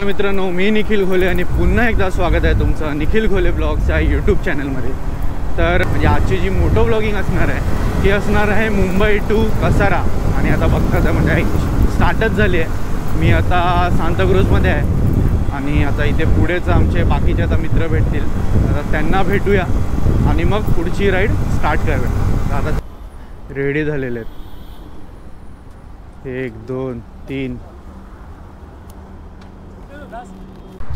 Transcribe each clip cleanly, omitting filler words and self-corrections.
मित्रांनो, मी निखिल घोले आणि पुन्हा एकदा स्वागत आहे तुमचं निखिल घोले ब्लॉग्सच्या यूट्यूब चॅनलमध्ये। तर म्हणजे आजची जी मोटो ब्लॉगिंग असणार आहे ती असणार आहे मुंबई टू कसारा। आणि आता बघता म्हणजे स्टार्टच झाली आहे। मी आता सांताक्रूजमध्ये आहे आणि आता इथे पुढेच आमचे बाकीचे आता मित्र भेटतील, आता त्यांना भेटूया आणि मग पुढची राईड स्टार्ट करूया। आता रेडी झालेले आहेत, 1 2 3।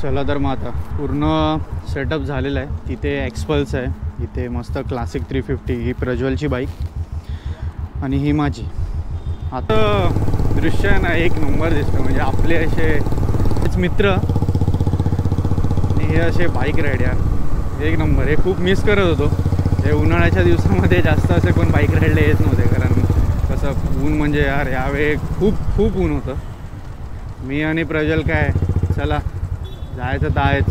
चला तर मग आता पूर्ण सेटअप झालेला आहे। तिथे एक्सपल्स आहे, इथे मस्त क्लासिक 350 ही प्रज्वलची बाईक आणि ही माझी। आता दृश्य आहे ना एक नंबर दिसतं, म्हणजे आपले असे मित्र आणि हे असे बाईक राईड यार एक नंबर। हे खूप मिस करत होतो। हे उन्हाळ्याच्या दिवसामध्ये जास्त असे कोण बाईक राईडला येत नव्हते, कारण कसं ऊन म्हणजे यार यावेळी खूप ऊन होतं। मी आणि प्रज्वल काय चला जायचं तर आहेच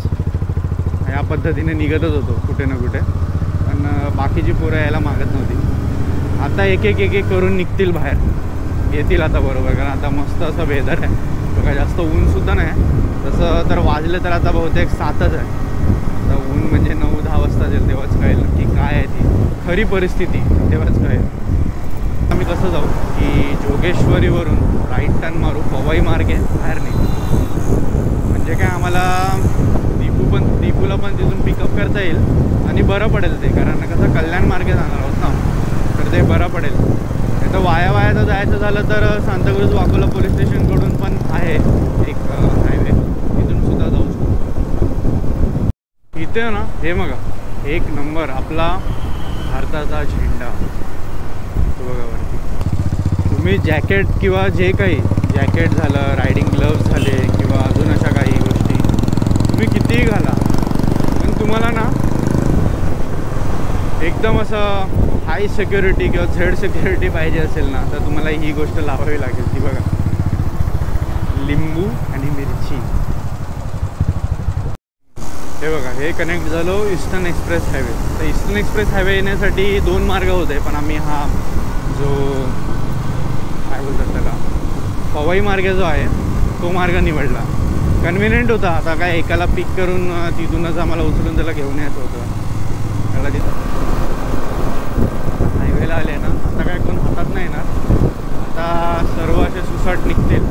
या पद्धतीने निघतच होतो कुठे ना कुठे, पण बाकीची पोरं यायला मागत नव्हती। आता एक एक करून निघतील बाहेर, येतील आता बरोबर, कारण आता मस्त असं वेदर आहे बघा, जास्त ऊनसुद्धा नाही। तसं तर वाजले तर आता बहुतेक 7च आहे। आता ऊन म्हणजे 9-10 वाजता येईल तेव्हाच कळेल की काय आहे ती खरी परिस्थिती, तेव्हाच कळेल। आम्ही कसं जाऊ की जोगेश्वरीवरून राईट टर्न मारू, पवई मार्गे बाहेर निघू, म्हणजे काय आम्हाला दीपूला पण तिथून पिकअप करता येईल आणि बरं पडेल ते, कारण कसं कल्याण मार्गे जाणार आहोत ना, तर ते बरं पडेल। नाही तर वाया जर जायचं झालं तर सांताक्रूज वाकोला पोलीस स्टेशनकडून पण आहे एक हायवे, तिथून सुद्धा जाऊ शकतो। इथे ना हे बघा एक नंबर आपला भारताचा झेंडा बघा वरती। तुम्ही जॅकेट किंवा जे काही जॅकेट झालं, रायडिंग ग्लव्स झाले किंवा अजून अशा काही गोष्टी तुम्ही कितीही घाला, पण तुम्हाला ना एकदम असं हाय सिक्युरिटी किंवा झेड सिक्युरिटी पाहिजे असेल ना, तर तुम्हाला ही गोष्ट लावावी लागेल। ती बघा लिंबू आणि मिरची। हे बघा हे कनेक्ट झालो ईस्टर्न एक्सप्रेस हायवे। तर ईस्टर्न एक्सप्रेस हायवे येण्यासाठी 2 मार्ग होते, पण आम्ही हा जो काय बोलतात त्याला पवई मार्ग जो आहे तो मार्ग निवडला। कन्व्हिनियंट होता। आता काय एकाला पिक करून तिथूनच आम्हाला उचलून त्याला घेऊन यायचं होतं त्याला तिथं हायवेला आले ना। आता काय कोण हातात नाही येणार, आता सर्व असे सुसाट निघतील।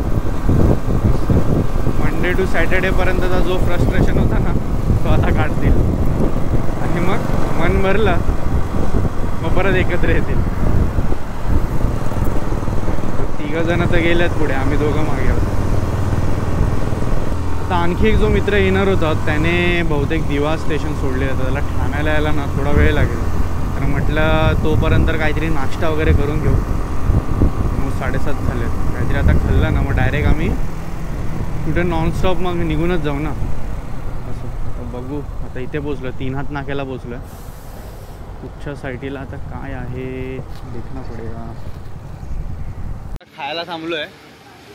मंडे टू सॅटर्डेपर्यंतचा जो फ्रस्ट्रेशन होता ना तो आता काढतील आणि मग मन भरलं मग परत एकत्र येतील। 3 जण तर गेलेत पुढे, आम्ही 2 मागे आहोत। आता आणखी एक जो मित्र येणार होता त्याने बहुतेक दिवा स्टेशन सोडले होतं, त्याला ठाण्याला यायला ना थोडा वेळ लागेल, तर म्हटलं तोपर्यंत काहीतरी नाश्ता वगैरे करून घेऊ। मग 7:30 झाले, काहीतरी आता खाल्लं ना मग डायरेक्ट आम्ही कुठे नॉनस्टॉप मग निघूनच जाऊ ना असं। तर बघू आता इथे पोचलो, 3 हात नाक्याला पोचलो आहे। कुठच्या साईडला आता काय आहे देखना पडेगा। खायला थांबलो आहे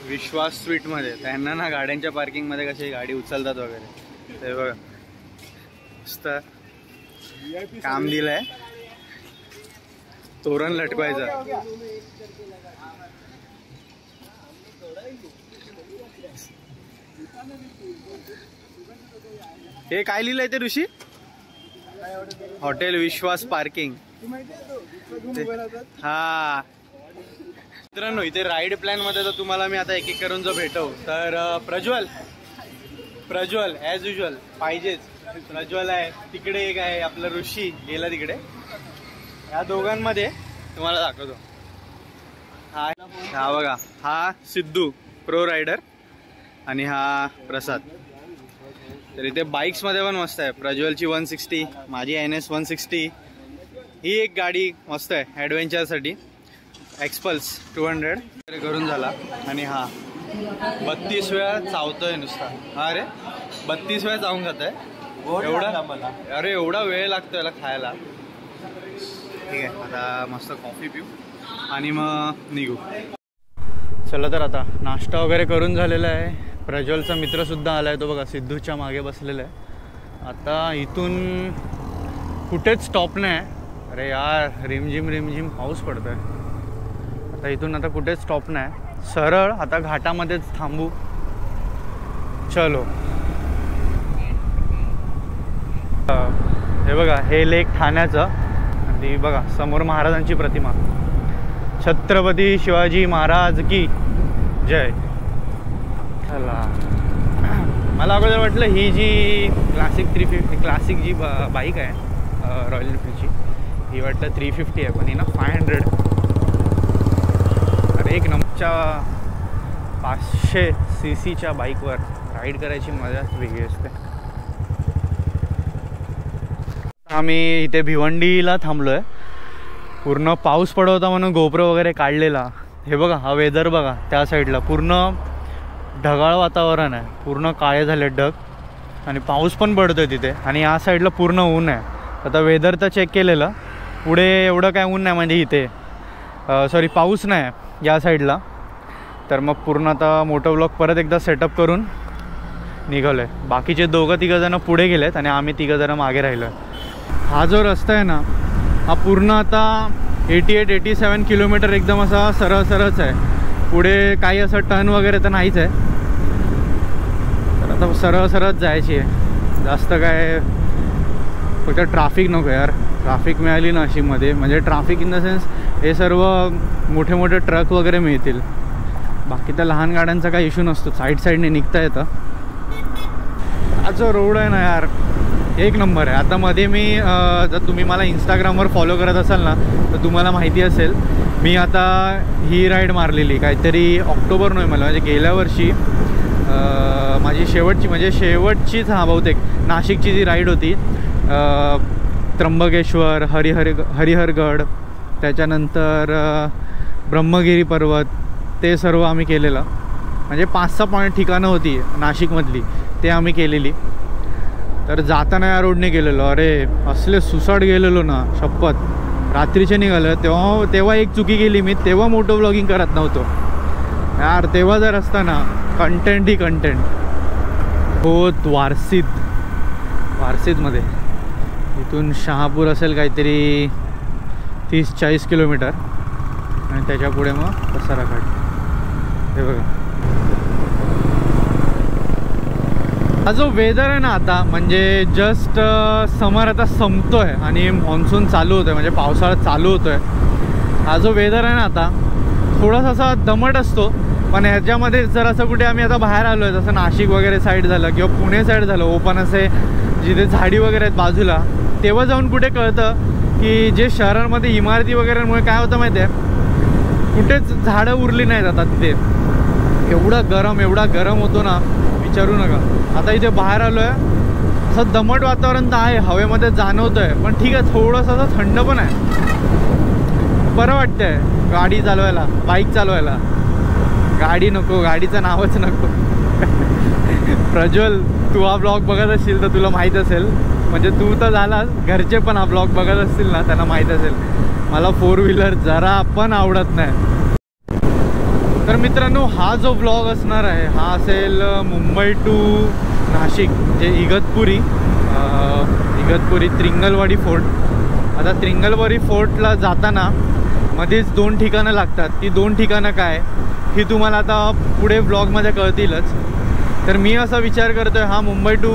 विश्वास स्वीटमध्ये। त्यांना ना गाड्यांच्या पार्किंगमध्ये कशी गाडी उचलतात वगैरे, ते बघा मस्त काम दिलं आहे, तोरण लटकवायचं। हे काय लिहिलंय ते ऋषी? हॉटेल विश्वास पार्किंग। हा मित्रांनो, इथे राईड प्लॅन मध्ये तर तुम्हाला मी आता एक करून जो भेटव तर प्रज्वल ॲज युजल पाहिजेच। प्रज्वल आहे तिकडे, एक आहे आपलं ऋषी गेला तिकडे। या दोघांमध्ये तुम्हाला दाखवतो। हा बघा हा सिद्धू प्रो रायडर आणि हा प्रसाद। तर इथे बाईक्समध्ये पण मस्त आहे, प्रज्वलची 160, माझी NS 160। ही एक गाडी मस्त आहे ॲडव्हेंचरसाठी, एक्सपल्स 200 करून झाला। आणि हा 32 वेळा चावतोय नुसता। हा रे 32 वेळा चावून जात आहे एवढा मला, अरे एवढा वेळ लागतो याला खायला। ठीक आहे आता मस्त कॉफी पिऊ आणि मग निघू। चला तर आता नाश्ता वगैरे करून झालेला आहे। प्रज्वलचा मित्रसुद्धा आला आहे, तो बघा सिद्धूच्या मागे बसलेला आहे। आता इथून कुठेच स्टॉप नाही। अरे यार रिमझिम पाऊस पडतोय। आता इथून आता कुठेच स्टॉप नाही, सरळ आता घाटामध्येच थांबू। चलो हे बघा, हे लेक ठाण्याचं आणि बघा समोर महाराजांची प्रतिमा. छत्रपती शिवाजी महाराज की जय. चला, मला अगोदर वाटलं ही जी क्लासिक 350 क्लासिक जी बाईक आहे रॉयल एनफिल्डची, ही वाटलं 350 आहे, पण ही ना 500. अरे एक नंबरच्या 500 CCच्या बाईकवर राईड करायची मजाच वेगळी असते. आम्ही इथे भिवंडीला थांबलो आहे. पूर्ण पाऊस पडत होता म्हणून गोप्रो वगैरे काढलेला. हे बघा, हा वेदर बघा, त्या साईडला पूर्ण ढगाळ वातावरण आहे, पूर्ण काळे झाले ढग आणि पाऊस पण पडतो आहे तिथे. आणि या साईडला पूर्ण ऊन आहे. आता वेदर तर चेक केलेलं, पुढे एवढं काय ऊन नाही, म्हणजे इथे सॉरी पाऊस नाही या साईडला. तर मग पूर्ण आता मोठं ब्लॉग परत एकदा सेटअप करून निघालो आहे. बाकीचे 2-3 जणं पुढे गेलेत आणि आम्ही 3 जणं मागे राहिलो आहे. हा जो रस्ता आहे ना, हा पूर्ण आता 88-87 किलोमीटर एकदम असा सरळच आहे. पुढे काही असं टर्न वगैरे तर नाहीच आहे. तर आता सरळच जायची आहे. जास्त काय, फक्त ट्रॅफिक नको यार. ट्रॅफिक मिळाली नाशिकमध्ये, म्हणजे ट्रॅफिक इन द सेन्स हे सर्व मोठे ट्रक वगैरे मिळतील. बाकी तर लहान गाड्यांचा काही इश्यू नसतो, साईडने निघता येतं. हा जो रोड आहे ना यार, एक नंबर आहे. आता मध्ये मी जर तुम्ही मला इंस्टाग्रामवर फॉलो करत असाल ना, तर तुम्हाला माहिती असेल मी आता ही राईड मारलेली काहीतरी ऑक्टोबर-नोव्हेंबर, म्हणजे गेल्या वर्षी माझी शेवटचीच बहुतेक नाशिकची जी राईड होती. त्र्यंबकेश्वर, हरिहरगड, त्याच्यानंतर ब्रह्मगिरी पर्वत, ते सर्व आम्ही केलेलं. म्हणजे 5-6 पॉईंट ठिकाणं होती नाशिकमधली, ते आम्ही केलेली. तर जाताना या रोडने गेलेलो. अरे असले सुसाट गेलेलो ना, शपथ. रात्रीचे निघालं तेव्हा एक चुकी केली मी. तेव्हा मोटो ब्लॉगिंग करत नव्हतो यार. तेव्हा जर असताना कंटेंट ही कंटेंट होत. वारसीदमध्ये इथून शहापूर असेल काहीतरी 30-40 किलोमीटर आणि त्याच्या पुढे मग कसारा घाट. हे बघा, हा जो वेदर आहे ना आता, म्हणजे जस्ट समर आता संपतो आहे आणि मॉन्सून चालू होतो आहे, म्हणजे पावसाळा चालू होतो आहे. हा जो वेदर आहे ना आता, थोडासा असा दमट असतो. पण ह्याच्यामध्ये जर असं कुठे आम्ही आता बाहेर आलो आहे, जसं नाशिक वगैरे साईड झालं किंवा पुणे साईड झालं, ओपन असे जिथे झाडी वगैरे आहेत बाजूला, तेव्हा जाऊन कुठे कळतं की जे शहरांमध्ये इमारती वगैरेमुळे काय होतं माहिती आहे, कुठेच झाडं उरली नाहीत आता तिथे. एवढा गरम होतो ना, विचारू नका. आता इथे बाहेर आलो आहे, असं दमट वातावरण तर आहे, हवेमध्ये जाणवतं आहे. पण ठीक आहे, थोडंसं असं थंड पण आहे, बरं वाटतंय गाडी चालवायला, बाईक चालवायला. गाडी नको, गाडीचं नावच नको. प्रज्वल, तू हा ब्लॉग बघत असशील तर तुला माहीत असेल, म्हणजे तू तर झालास, घरचे पण हा ब्लॉग बघत असतील ना, त्यांना माहीत असेल मला 4 व्हीलर जरा पण आवडत नाही. तर मित्रांनो, हा जो ब्लॉग असणार आहे हा असेल मुंबई टू नाशिक, जे इगतपुरी त्रिंगलवाडी फोर्ट. आता त्रिंगलवाडी फोर्टला जाताना मध्येच 2 ठिकाणं लागतात. ती 2 ठिकाणं काय ही तुम्हाला आता पुढे ब्लॉगमध्ये कळतीलच. तर मी असा विचार करतो आहे, हा मुंबई टू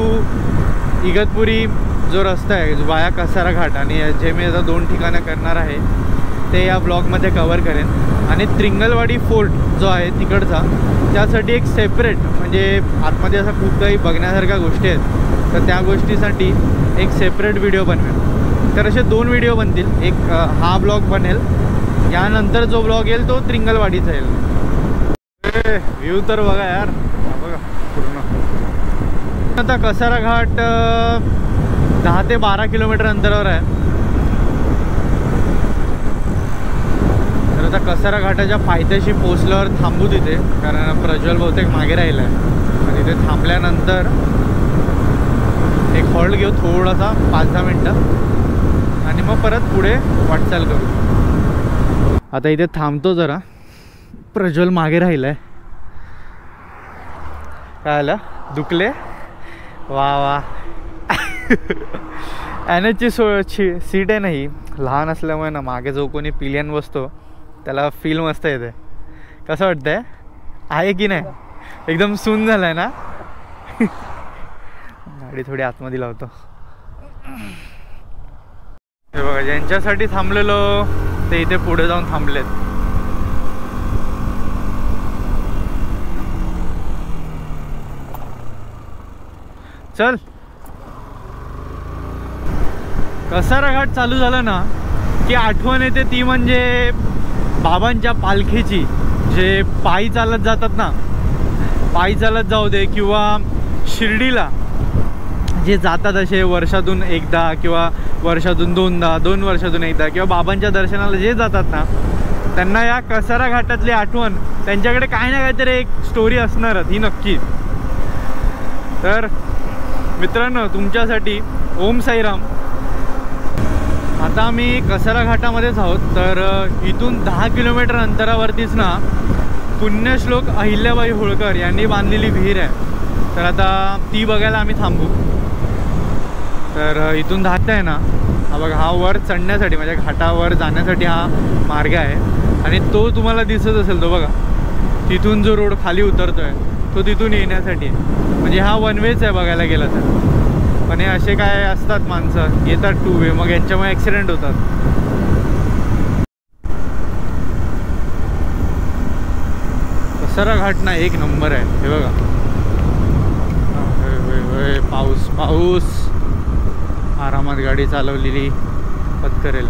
इगतपुरी जो रस्ता आहे, जो वाया कसारा घाट, आणि जे मी आता 2 ठिकाणं करणार आहे ते या ब्लॉगमध्ये कवर करेन. आणि त्रिंगलवाडी फोर्ट जो आहे तिकडचा, त्यासाठी एक सेपरेट, म्हणजे आतमध्ये असं खूप काही बघण्यासारख्या गोष्टी आहेत, तर त्या गोष्टीसाठी एक सेपरेट व्हिडिओ बनवेल. तर असे 2 व्हिडिओ बनतील. एक हा ब्लॉग बनेल, यानंतर जो ब्लॉग येईल तो त्रिंगलवाडीचा येईल. व्ह्यू तर बघा यार, बघा पूर्ण. आता कसारा घाट 10 ते 12 किलोमीटर अंतरावर आहे. तर आता कसारा घाटाच्या पायथ्याशी पोचल्यावर थांबू तिथे, कारण प्रज्वल बहुतेक मागे राहिला आहे. आणि तिथे थांबल्यानंतर एक हॉल्ट घेऊ थोडासा 5-10 मिनटं, आणि मग परत पुढे वाटचाल करू. आता इथे थांबतो जरा, प्रज्वल मागे राहिला आहे. काय आलं, दुखले? वा एनएचची सीट आहे ना ही, लहान असल्यामुळे ना मागे जो कोणी पिलियन बसतो त्याला फील मस्त येते. कसं वाटतंय, आहे की नाही? एकदम सून झालाय ना. गाडी थोडी आतमध्ये लावतो. हे बघा, ज्यांच्यासाठी थांबलेलो ते इथे पुढे जाऊन थांबलेत. चल, कसारा घाट चालू झाला ना की आठवण येते ती म्हणजे बाबांच्या पालखीची. जे पायी चालत जातात ना, पायी चालत जाऊ दे किंवा शिर्डीला जे जातात असे वर्षातून एकदा किंवा वर्षातून दोनदा, 2 वर्षातून एकदा किंवा बाबांच्या दर्शनाला जे जातात ना, त्यांना या कसारा घाटातली आठवण, त्यांच्याकडे काही ना काहीतरी एक स्टोरी असणारच ही नक्की. तर मित्रांनो, तुमच्यासाठी ओम साईराम. आता आम्ही कसारा घाटामध्येच आहोत. तर इथून 10 किलोमीटर अंतरावरतीच ना पुण्यश्लोक अहिल्याबाई होळकर यांनी बांधलेली विहीर आहे. तर आता ती बघायला आम्ही थांबू. तर इथून धाकता आहे ना, हा बघा, हा वर चढण्यासाठी म्हणजे घाटावर जाण्यासाठी हा मार्ग आहे. आणि तो तुम्हाला दिसत असेल, तो बघा, तिथून जो रोड खाली उतरतो आहे तो तिथून येण्यासाठी आहे. म्हणजे हा वन वेच आहे बघायला गेला तर. पण हे असे काय असतात, माणसं येतात 2 वे, मग यांच्यामुळे ॲक्सिडेंट होतात. कसारा घाट ना एक नंबर आहे. हे बघा, पाऊस पाऊस, आरामात गाडी चालवलेली पत्करेल.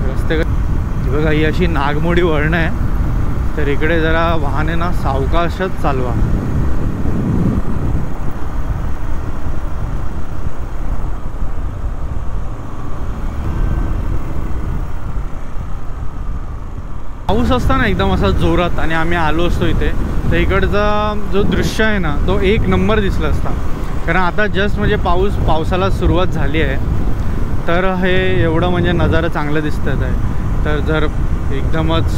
रस्ते बघा, ही अशी नागमोडी वळणं आहे. तर इकडे जरा वाहने ना सावकाशच चालवा. पाऊस असताना एकदम असा जोरात आणि आम्ही आलो असतो इथे, तर इकडचा जो दृश्य आहे ना तो एक नंबर दिसला असता. कारण आता जस्ट म्हणजे पावसाला सुरुवात झाली आहे. तर हे एवढं म्हणजे नजारा चांगलं दिसतात आहे. तर जर एकदमच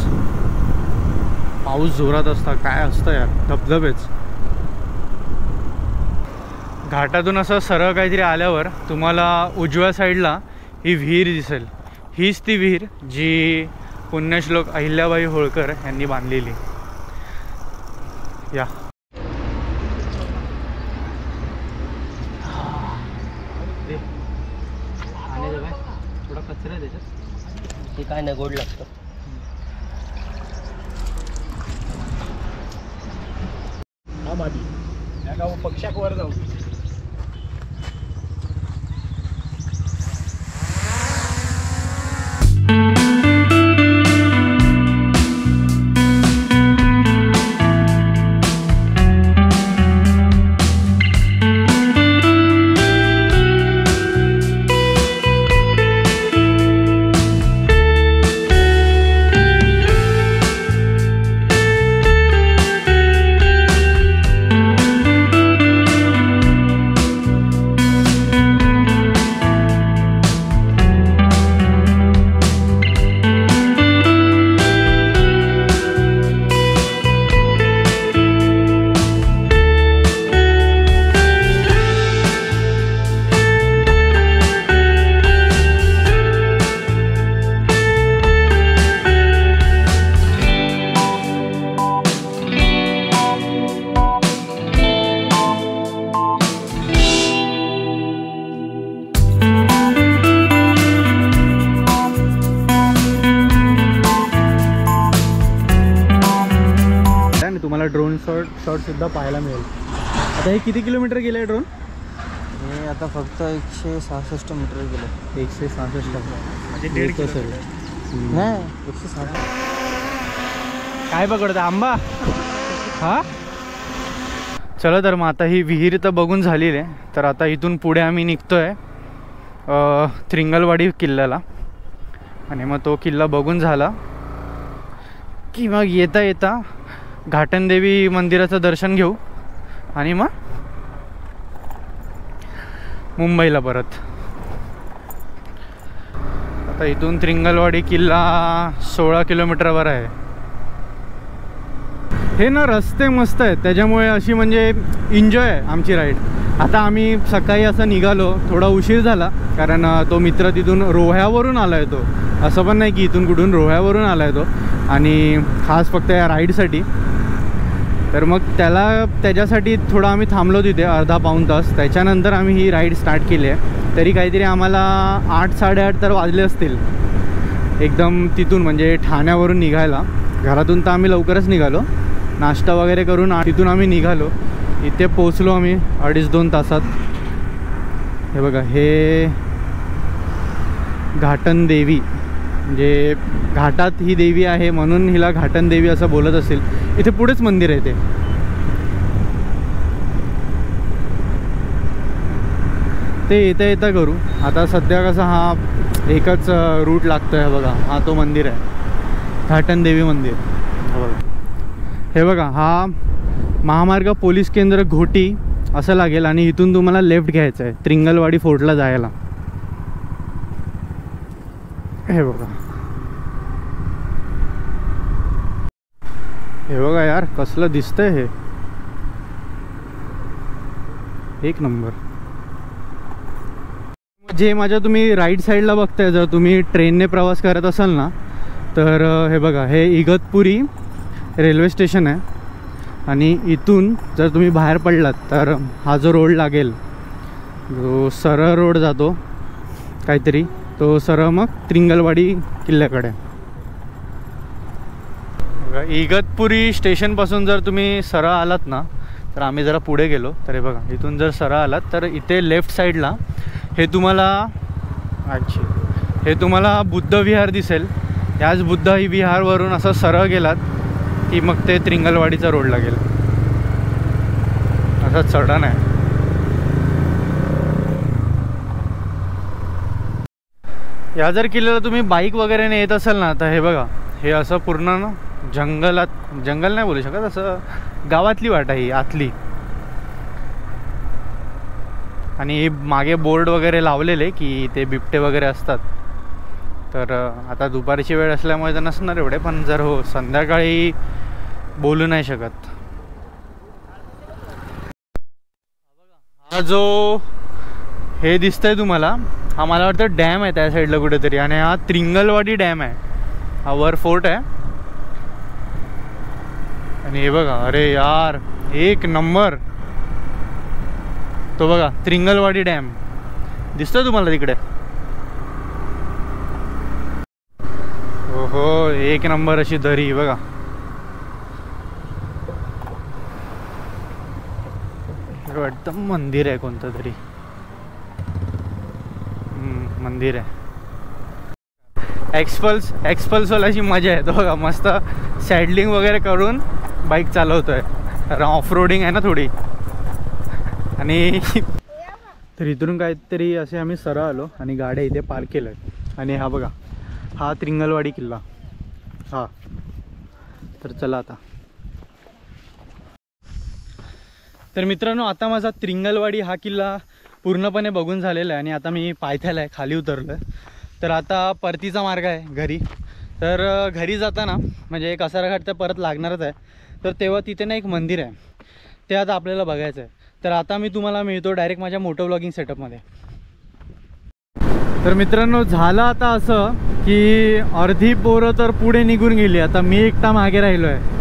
पाऊस जोरात असता, काय असतं यार, धबधबेच. घाटातून असं सरळ काहीतरी आल्यावर तुम्हाला उजव्या साईडला ही विहीर दिसेल. हीच ती विहीर जी पुण्यश्लोक अहिल्याबाई होळकर यांनी बांधलेली. या थोडा कचरा आहे त्याच्यात, ते काय नाही, गोड लागतं. हा मादी या गाव पक्षाक वर जाऊ. तुम्हाला ड्रोन शॉट सुद्धा पाहायला मिळेल. आता हे किती किलोमीटर गेलं आहे ड्रोन? हे आता फक्त 166 मीटर गेलं. 166 म्हणजे 1.5 किलोमीटर नाही, 160. काय पकडतं, आंबा? हा, चला. तर मग आता ही विहीर तर बघून झालेली आहे. तर आता इथून पुढे आम्ही निघतोय त्रिंगलवाडी किल्ल्याला. आणि मग तो किल्ला बघून झाला की मग येता येता घाटनदेवी मंदिराचं दर्शन घेऊ आणि मग मुंबईला परत. आता इथून त्रिंगलवाडी किल्ला 16 किलोमीटरवर आहे. हे ना रस्ते मस्त आहेत, त्याच्यामुळे अशी म्हणजे एन्जॉय आहे आमची राईड. आता आम्ही सकाळी असं निघालो, थोडा उशीर झाला कारण तो मित्र तिथून रोह्यावरून आला आहे. तो असं पण नाही की इथून कुठून, रोह्यावरून आला आहे तो, आणि खास फक्त या राईडसाठी. तर मग त्याच्यासाठी थोडं आम्ही थांबलो तिथे अर्धा पाऊण तास. त्याच्यानंतर आम्ही ही राईड स्टार्ट केली आहे. तरी काहीतरी आम्हाला 8-8:30 तर वाजले असतील एकदम तिथून, म्हणजे ठाण्यावरून निघायला. घरातून तर आम्ही लवकरच निघालो, नाश्ता वगैरे करून तिथून आम्ही निघालो. इथे पोचलो आम्ही 2.5-2 तासात. हे बघा, हे घाटन देवी, म्हणजे घाटात ही देवी आहे म्हणून हिला घाटन देवी असं बोलत असेल. इथे पुढेच मंदिर आहे ते येता करू. आता सध्या कसं हा एकच रूट लागतो आहे. बघा, हा तो मंदिर आहे, घाटन देवी मंदिर. हे बघा, हा महामार्ग पोलीस केंद्र घोटी असं लागेल आणि इथून तुम्हाला लेफ्ट घ्यायचं आहे त्रिंगलवाडी फोर्टला जायला. हे बघा, हे बघा यार, कसलं दिसतंय हे, एक नंबर. जे माझ्या तुम्ही राईट साईडला बघताय, जर तुम्ही ट्रेनने प्रवास करत असाल ना, तर हे बघा, हे इगतपुरी रेल्वे स्टेशन आहे. आणि इथून जर तुम्ही बाहेर पडलात तर हा जो रोड लागेल, जो सरळ रोड जातो काहीतरी, तो सरळ मग त्रिंगलवाडी किल्ल्याकडे. बघा, इगतपुरी स्टेशनपासून जर तुम्ही सरळ आलात ना, तर आम्ही जरा पुढे गेलो तर हे बघा, इथून जर सरळ आलात तर इथे लेफ्ट साईडला हे तुम्हाला बुद्ध विहार दिसेल. याच बुद्ध विहारवरून असं सरळ गेलात की मग ते त्रिंगलवाडीचा रोड लागेल. असा चढण आहे. या जर किल्ल्याला तुम्ही बाईक वगैरे येत असाल ना, तर हे बघा, हे असं पूर्ण ना जंगल नाही बोलू शकत, असं गावातली वाट आहे ही आतली. आणि मागे बोर्ड वगैरे लावलेले की ते बिबटे वगैरे असतात. तर आता दुपारची वेळ असल्यामुळे तर नसणार एवढे, पण जर हो संध्याकाळी बोलू नाही शकत. हा जो हे दिसतंय तुम्हाला, हा मला वाटतं डॅम आहे त्या साईडला कुठेतरी, आणि हा त्रिंगलवाडी डॅम आहे. हा वर फोर्ट आहे. आणि हे बघा, अरे यार, एक नंबर. तो बघा, त्रिंगलवाडी डॅम दिसतोय तुम्हाला तिकडे. हो, एक नंबर अशी दरी बघा. वाटतं मंदिर आहे कोणतं तरी, मंदिर आहे. एक्सपल्सवाल्याची मजा आहे. तो बघा, मस्त सॅडलिंग वगैरे करून बाईक चालवतोय. ऑफ रोडिंग आहे ना थोडी. आणि तर इथून काहीतरी असे आम्ही सरळ आलो आणि गाड्या इथे पार्क केल्या. आणि हा बघा, हा त्रिंगलवाडी किल्ला. हा, तर चला आता. तर मित्रांनो, आता माझा त्रिंगलवाडी हा किल्ला पूर्णपणे बघून झालेला आहे. आणि आता मी पायथ्याला आहे, खाली उतरलो आहे. तर आता परतीचा मार्ग आहे घरी. तर घरी जाताना म्हणजे कसाराघाट तर परत लागणारच आहे. तर तेव्हा तिथे ना एक मंदिर आहे, ते आता आपल्याला बघायचं आहे. तर आता मी तुम्हाला मिळतो डायरेक्ट माझ्या मोटो व्लॉगिंग सेटअपमध्ये. तर मित्रांनो, झालं आता असं की अर्धी पोरं तर पुढे निघून गेली, आता मी एकटा मागे राहिलो आहे.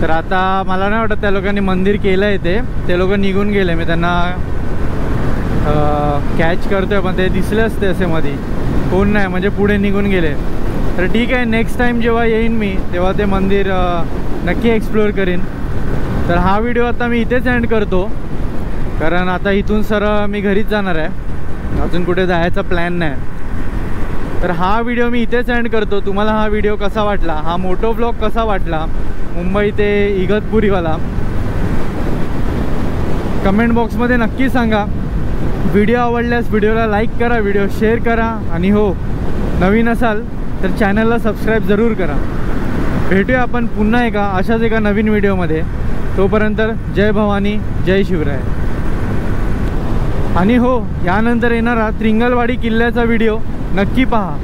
तर आता मला नाही वाटत त्या लोकांनी मंदिर केलं आहे. ते लोक निघून गेले. मी त्यांना कॅच करतोय, पण ते दिसले असते असे मध्ये, कोण नाही, म्हणजे पुढे निघून गेले. तर ठीक आहे, नेक्स्ट टाईम जेव्हा येईन मी तेव्हा ते मंदिर नक्की एक्सप्लोअर करीन. तर हा व्हिडिओ आता मी इथेच एंड करतो, कारण आता इथून सरळ मी घरीच जाणार आहे, अजून कुठे जायचा प्लॅन नाही. तर हा व्हिडिओ मी इथेच एंड करतो. तुम्हाला हा व्हिडिओ कसा वाटला, हा मोटो ब्लॉग कसा वाटला मुंबई ते इगतपुरीवाला, कमेंट बॉक्समध्ये नक्की सांगा. व्हिडिओ आवडल्यास व्हिडिओला लाईक करा, व्हिडिओ शेअर करा. आणि हो, नवीन असाल तर चॅनलला सबस्क्राईब जरूर करा. भेटूया आपण पुन्हा अशाच एका नवीन व्हिडिओमध्ये. तोपर्यंत जय भवानी, जय शिवराय. आणि हो, यानंतर येणारा त्रिंगलवाडी किल्ल्याचा व्हिडिओ नक्की पहा.